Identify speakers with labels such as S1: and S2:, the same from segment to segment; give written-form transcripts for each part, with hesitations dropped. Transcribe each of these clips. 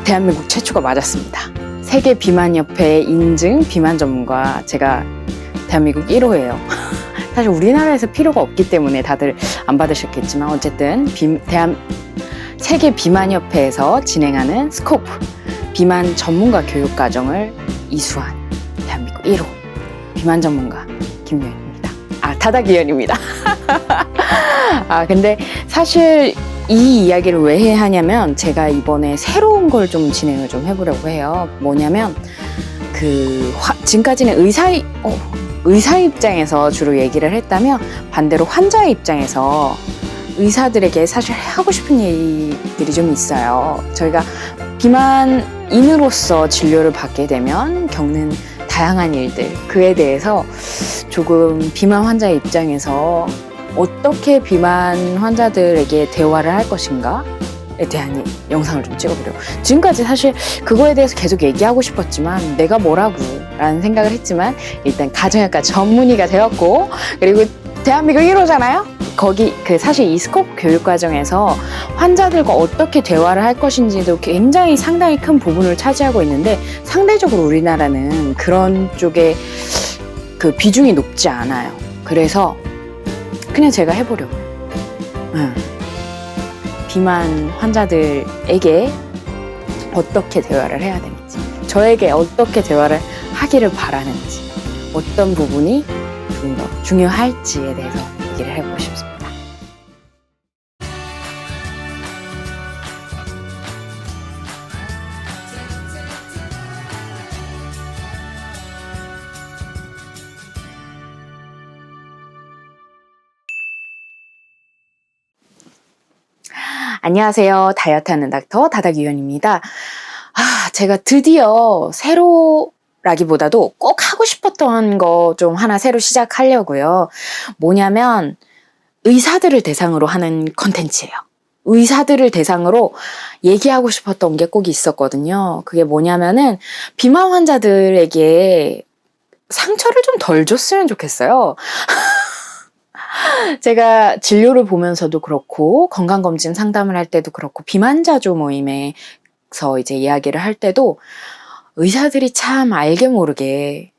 S1: 대한민국 최초가 맞았습니다. 세계 비만협회 인증 비만 전문가, 제가 대한민국 1호예요. 사실 우리나라에서 필요가 없기 때문에 다들 안 받으셨겠지만 어쨌든 세계 비만협회에서 진행하는 스코프 비만 전문가 교육과정을 이수한 대한민국 1호 비만 전문가 김유연입니다. 다다기연입니다. 근데 사실 이 이야기를 왜 하냐면 제가 이번에 새로운 걸 좀 진행을 좀 해보려고 해요. 뭐냐면 지금까지는 의사 입장에서 주로 얘기를 했다면 반대로 환자의 입장에서 의사들에게 사실 하고 싶은 얘기들이 좀 있어요. 저희가 비만인으로서 진료를 받게 되면 겪는 다양한 일들, 그에 대해서 조금 비만 환자의 입장에서 어떻게 비만 환자들에게 대화를 할 것인가에 대한 영상을 좀 찍어보려고. 지금까지 사실 그거에 대해서 계속 얘기하고 싶었지만 내가 뭐라고 라는 생각을 했지만 일단 가정의학과 전문의가 되었고, 그리고 대한민국 1호잖아요? 사실 이 스코프 교육과정에서 환자들과 어떻게 대화를 할 것인지도 굉장히 상당히 큰 부분을 차지하고 있는데, 상대적으로 우리나라는 그런 쪽에 그 비중이 높지 않아요. 그래서 그냥 제가 해보려고요. 비만 환자들에게 어떻게 대화를 해야 되는지, 저에게 어떻게 대화를 하기를 바라는지, 어떤 부분이 좀 더 중요할지에 대해서 얘기를 해보고 싶습니다. 안녕하세요. 다이어트하는 닥터 다다기연입니다. 제가 드디어 새로라기보다도 꼭 하고 싶었던 거 좀 하나 새로 시작하려고요. 뭐냐면 의사들을 대상으로 하는 컨텐츠예요. 의사들을 대상으로 얘기하고 싶었던 게 꼭 있었거든요. 그게 뭐냐면은 비만 환자들에게 상처를 좀 덜 줬으면 좋겠어요. 제가 진료를 보면서도 그렇고 건강검진 상담을 할 때도 그렇고 비만자조 모임에서 이제 이야기를 할 때도 의사들이 참 알게 모르게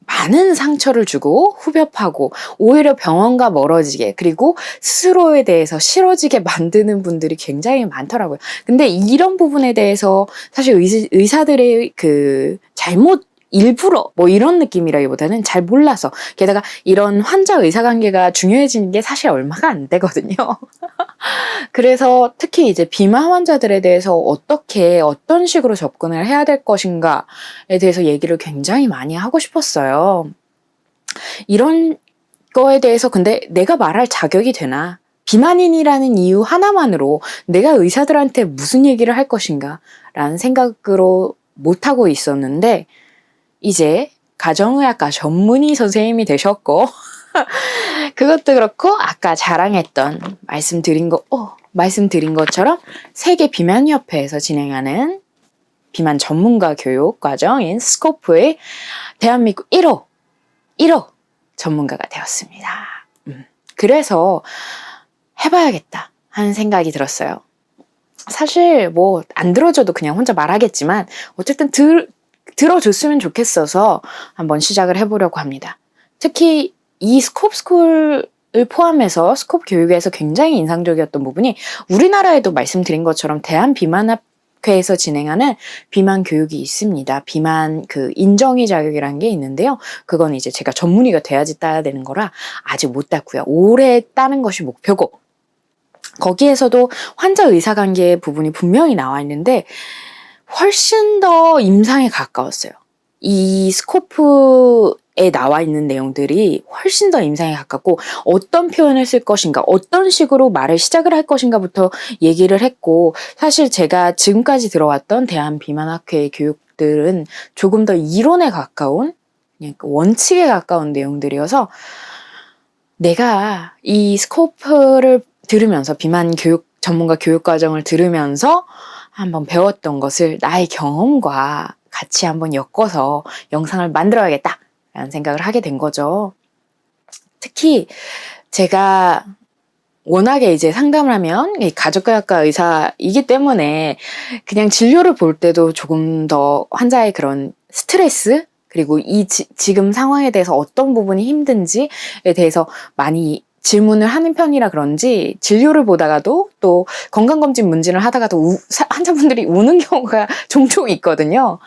S1: 많은 상처를 주고 후벼파고 오히려 병원과 멀어지게, 그리고 스스로에 대해서 싫어지게 만드는 분들이 굉장히 많더라고요. 근데 이런 부분에 대해서 사실 의사들의 잘못, 일부러 이런 느낌이라기보다는 잘 몰라서, 게다가 이런 환자 의사 관계가 중요해지는 게 사실 얼마가 안 되거든요. 그래서 특히 이제 비만 환자들에 대해서 어떤 식으로 접근을 해야 될 것인가에 대해서 얘기를 굉장히 많이 하고 싶었어요. 이런 거에 대해서 근데 내가 말할 자격이 되나? 비만인이라는 이유 하나만으로 내가 의사들한테 무슨 얘기를 할 것인가? 라는 생각으로 못하고 있었는데, 이제 가정의학과 전문의 선생님이 되셨고 그것도 그렇고 아까 말씀드린 것처럼 세계 비만협회에서 진행하는 비만 전문가 교육 과정인 스코프의 대한민국 1호 전문가가 되었습니다. 그래서 해봐야겠다 하는 생각이 들었어요. 사실 안 들어줘도 그냥 혼자 말하겠지만 어쨌든 들어줬으면 좋겠어서 한번 시작을 해보려고 합니다. 특히 이 스코프스쿨을 포함해서 스코프 교육에서 굉장히 인상적이었던 부분이, 우리나라에도 말씀드린 것처럼 대한비만학회에서 진행하는 비만 교육이 있습니다. 비만 인정의 자격이라는 게 있는데요. 그건 이제 제가 전문의가 돼야지 따야 되는 거라 아직 못 땄고요. 올해 따는 것이 목표고, 거기에서도 환자 의사관계 부분이 분명히 나와 있는데 훨씬 더 임상에 가까웠어요. 이 스코프에 나와 있는 내용들이 훨씬 더 임상에 가깝고, 어떤 표현을 쓸 것인가, 어떤 식으로 말을 시작을 할 것인가부터 얘기를 했고, 사실 제가 지금까지 들어왔던 대한비만학회 교육들은 조금 더 이론에 가까운, 그냥 원칙에 가까운 내용들이어서 내가 이 스코프를 들으면서, 비만 교육 전문가 교육 과정을 들으면서 한번 배웠던 것을 나의 경험과 같이 한번 엮어서 영상을 만들어야겠다라는 생각을 하게 된 거죠. 특히 제가 워낙에 이제 상담을 하면 이 가족경영학과 의사이기 때문에 그냥 진료를 볼 때도 조금 더 환자의 그런 스트레스 그리고 지금 상황에 대해서 어떤 부분이 힘든지에 대해서 많이 질문을 하는 편이라 그런지 진료를 보다가도 또 건강검진 문진을 하다가도 환자분들이 우는 경우가 종종 있거든요.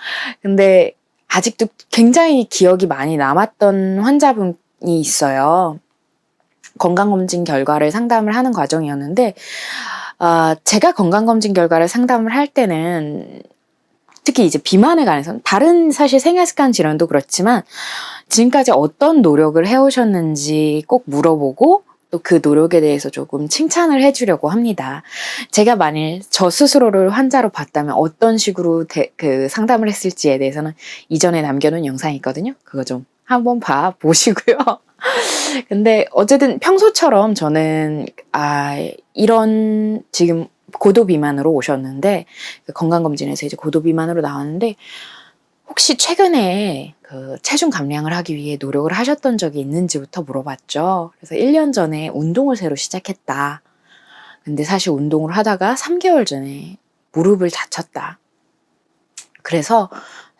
S1: 근데 아직도 굉장히 기억이 많이 남았던 환자분이 있어요. 건강검진 결과를 상담을 하는 과정이었는데, 제가 건강검진 결과를 상담을 할 때는 특히 이제 비만에 관해서는 다른 사실 생활습관 질환도 그렇지만 지금까지 어떤 노력을 해오셨는지 꼭 물어보고 또 그 노력에 대해서 조금 칭찬을 해주려고 합니다. 제가 만일 저 스스로를 환자로 봤다면 어떤 식으로 그 상담을 했을지에 대해서는 이전에 남겨놓은 영상이 있거든요. 그거 좀 한번 보시고요. 근데 어쨌든 평소처럼 저는 이런 지금 고도 비만으로 오셨는데 건강검진에서 이제 고도 비만으로 나왔는데 혹시 최근에 그 체중 감량을 하기 위해 노력을 하셨던 적이 있는지부터 물어봤죠. 그래서 1년 전에 운동을 새로 시작했다. 근데 사실 운동을 하다가 3개월 전에 무릎을 다쳤다. 그래서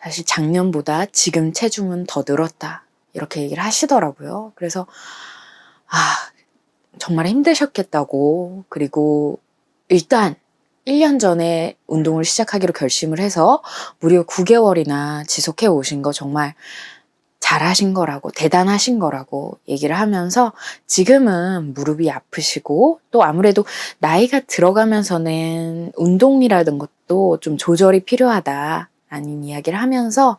S1: 사실 작년보다 지금 체중은 더 늘었다. 이렇게 얘기를 하시더라고요. 그래서 정말 힘드셨겠다고. 그리고 일단 1년 전에 운동을 시작하기로 결심을 해서 무려 9개월이나 지속해 오신 거 정말 잘하신 거라고, 대단하신 거라고 얘기를 하면서 지금은 무릎이 아프시고 또 아무래도 나이가 들어가면서는 운동이라든 것도 좀 조절이 필요하다라는 이야기를 하면서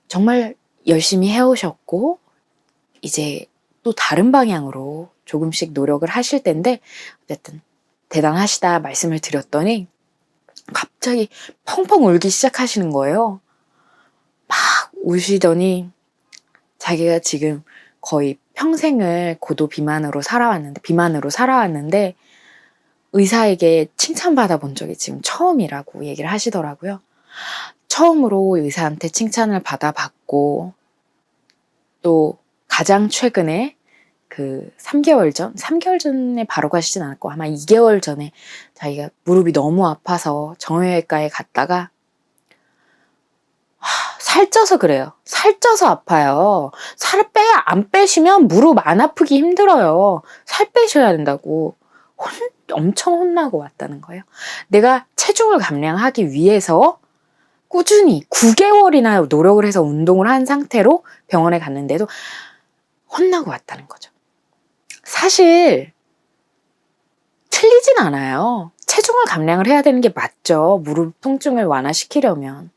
S1: 정말 열심히 해오셨고 이제 또 다른 방향으로 조금씩 노력을 하실 텐데 어쨌든 대단하시다 말씀을 드렸더니 갑자기 펑펑 울기 시작하시는 거예요. 막 우시더니 자기가 지금 거의 평생을 고도 비만으로 살아왔는데 의사에게 칭찬받아 본 적이 지금 처음이라고 얘기를 하시더라고요. 처음으로 의사한테 칭찬을 받아봤고 또 가장 최근에 그 3개월 전에 바로 가시진 않았고 아마 2개월 전에 자기가 무릎이 너무 아파서 정형외과에 갔다가 살쪄서 그래요. 살쪄서 아파요. 살을 안 빼시면 무릎 안 아프기 힘들어요. 살 빼셔야 된다고 엄청 혼나고 왔다는 거예요. 내가 체중을 감량하기 위해서 꾸준히 9개월이나 노력을 해서 운동을 한 상태로 병원에 갔는데도 혼나고 왔다는 거죠. 사실 틀리진 않아요. 체중을 감량을 해야 되는 게 맞죠. 무릎 통증을 완화시키려면.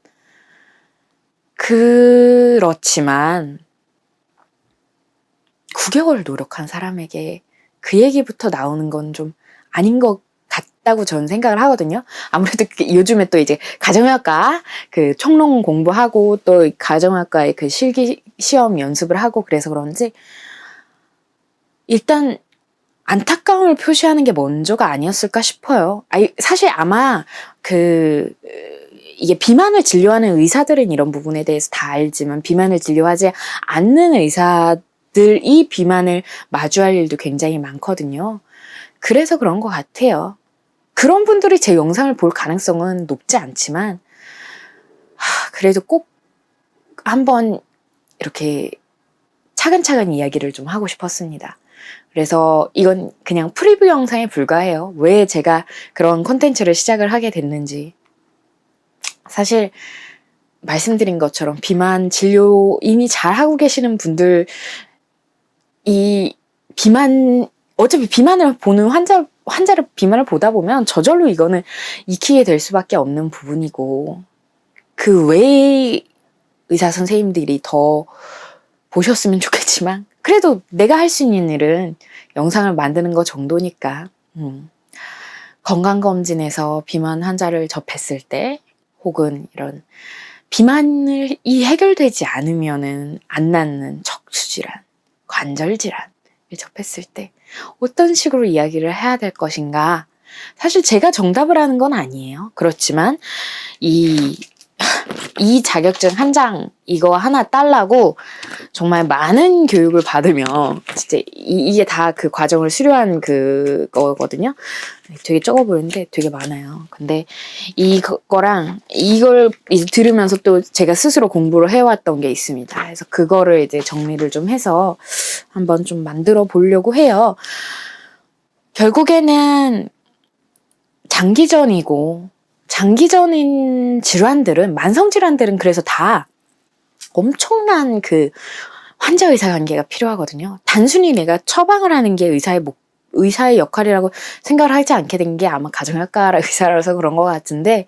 S1: 그렇지만 9개월 노력한 사람에게 그 얘기부터 나오는 건 좀 아닌 것 같다고 저는 생각을 하거든요. 아무래도 요즘에 또 이제 가정의학과 그 총론 공부하고 또 가정의학과의 그 실기 시험 연습을 하고 그래서 그런지 일단 안타까움을 표시하는 게 먼저가 아니었을까 싶어요. 사실 아마 이게 비만을 진료하는 의사들은 이런 부분에 대해서 다 알지만 비만을 진료하지 않는 의사들이 비만을 마주할 일도 굉장히 많거든요. 그래서 그런 것 같아요. 그런 분들이 제 영상을 볼 가능성은 높지 않지만 그래도 꼭 한번 이렇게 차근차근 이야기를 좀 하고 싶었습니다. 그래서 이건 그냥 프리뷰 영상에 불과해요. 왜 제가 그런 콘텐츠를 시작을 하게 됐는지. 사실 말씀드린 것처럼 비만 진료 이미 잘하고 계시는 분들 어차피 비만을 보는 환자를 비만을 보다 보면 저절로 이거는 익히게 될 수밖에 없는 부분이고 그 외의 의사 선생님들이 더 보셨으면 좋겠지만 그래도 내가 할 수 있는 일은 영상을 만드는 것 정도니까 건강검진에서 비만 환자를 접했을 때 혹은 이런 비만이 해결되지 않으면은 안 낫는 척추질환, 관절질환을 접했을 때 어떤 식으로 이야기를 해야 될 것인가. 사실 제가 정답을 하는 건 아니에요. 그렇지만 이 이 자격증 한 장 이거 하나 딸라고 정말 많은 교육을 받으면 진짜 이게 다 그 과정을 수료한 그거거든요. 되게 적어 보이는데 되게 많아요. 근데 이거랑 이걸 이제 들으면서 또 제가 스스로 공부를 해왔던 게 있습니다. 그래서 그거를 이제 정리를 좀 해서 한번 좀 만들어 보려고 해요. 결국에는 장기전인 질환들은, 만성 질환들은 그래서 다 엄청난 그 환자 의사 관계가 필요하거든요. 단순히 내가 처방을 하는 게 의사의 역할이라고 생각을 하지 않게 된 게 아마 가정의학과 의사라서 그런 것 같은데,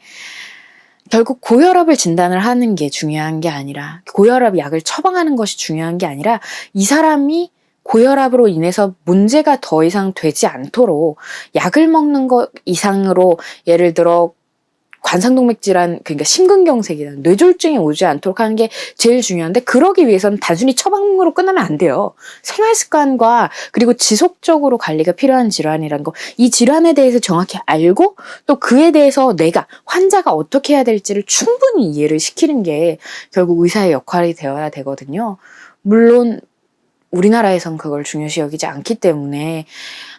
S1: 결국 고혈압을 진단을 하는 게 중요한 게 아니라, 고혈압 약을 처방하는 것이 중요한 게 아니라, 이 사람이 고혈압으로 인해서 문제가 더 이상 되지 않도록 약을 먹는 것 이상으로, 예를 들어 관상동맥 질환, 그러니까 심근경색이나 뇌졸중이 오지 않도록 하는 게 제일 중요한데, 그러기 위해서는 단순히 처방으로 끝나면 안 돼요. 생활습관과 그리고 지속적으로 관리가 필요한 질환이라는 거, 이 질환에 대해서 정확히 알고 또 그에 대해서 내가, 환자가 어떻게 해야 될지를 충분히 이해를 시키는 게 결국 의사의 역할이 되어야 되거든요. 물론 우리나라에선 그걸 중요시 여기지 않기 때문에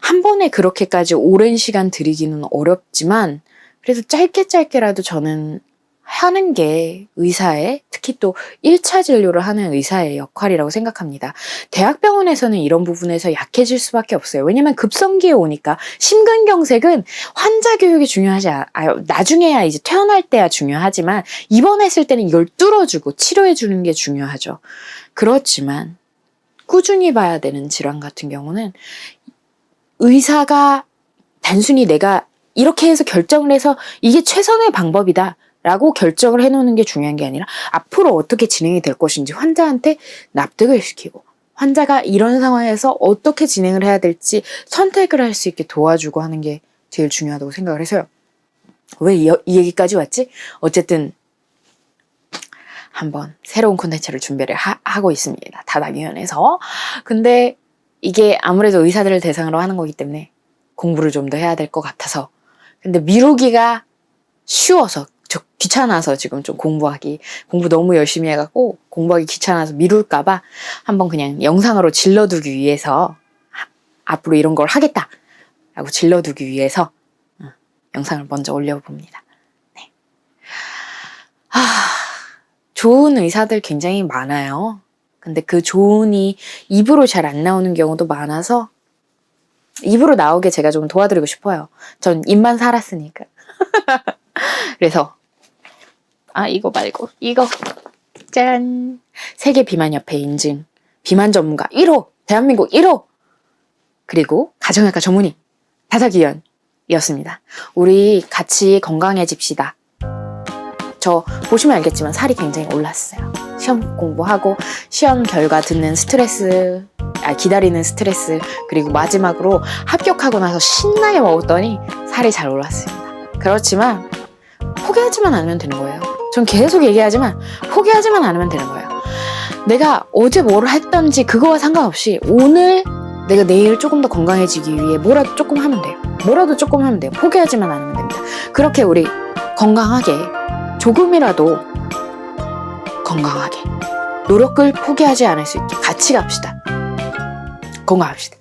S1: 한 번에 그렇게까지 오랜 시간 들이기는 어렵지만, 그래서 짧게라도 저는 하는 게 의사의, 특히 또 1차 진료를 하는 의사의 역할이라고 생각합니다. 대학병원에서는 이런 부분에서 약해질 수밖에 없어요. 왜냐면 급성기에 오니까. 심근경색은 환자 교육이 중요하지 않아요. 나중에야 이제 퇴원할 때야 중요하지만, 입원했을 때는 이걸 뚫어주고 치료해주는 게 중요하죠. 그렇지만 꾸준히 봐야 되는 질환 같은 경우는 의사가 단순히 내가 이렇게 해서 결정을 해서 이게 최선의 방법이다 라고 결정을 해놓는 게 중요한 게 아니라, 앞으로 어떻게 진행이 될 것인지 환자한테 납득을 시키고, 환자가 이런 상황에서 어떻게 진행을 해야 될지 선택을 할 수 있게 도와주고 하는 게 제일 중요하다고 생각을 해서요. 왜 이 얘기까지 왔지? 어쨌든 한번 새로운 콘텐츠를 준비를 하고 있습니다. 다닥위원회에서. 근데 이게 아무래도 의사들을 대상으로 하는 거기 때문에 공부를 좀 더 해야 될 것 같아서, 근데 미루기가 쉬워서, 귀찮아서 지금 좀 공부 너무 열심히 해갖고 공부하기 귀찮아서 미룰까봐 한번 그냥 영상으로 질러두기 위해서, 앞으로 이런 걸 하겠다라고 질러두기 위해서 영상을 먼저 올려봅니다. 네. 좋은 의사들 굉장히 많아요. 근데 그 좋은이 입으로 잘 안 나오는 경우도 많아서 입으로 나오게 제가 좀 도와드리고 싶어요. 전 입만 살았으니까. 그래서 이거 말고 이거 짠! 세계 비만협회 인증 비만 전문가 1호, 대한민국 1호, 그리고 가정의학과 전문의 다닥위원이었습니다. 우리 같이 건강해집시다. 저 보시면 알겠지만 살이 굉장히 올랐어요. 시험 공부하고 시험 결과 듣는 스트레스, 기다리는 스트레스, 그리고 마지막으로 합격하고 나서 신나게 먹었더니 살이 잘 올랐습니다. 그렇지만 포기하지만 않으면 되는 거예요. 전 계속 얘기하지만 포기하지만 않으면 되는 거예요. 내가 어제 뭘 했던지 그거와 상관없이 오늘 내가 내일 조금 더 건강해지기 위해 뭐라도 조금 하면 돼요. 포기하지만 않으면 됩니다. 그렇게 우리 건강하게, 조금이라도 건강하게, 노력을 포기하지 않을 수 있게 같이 갑시다. 건강합시다.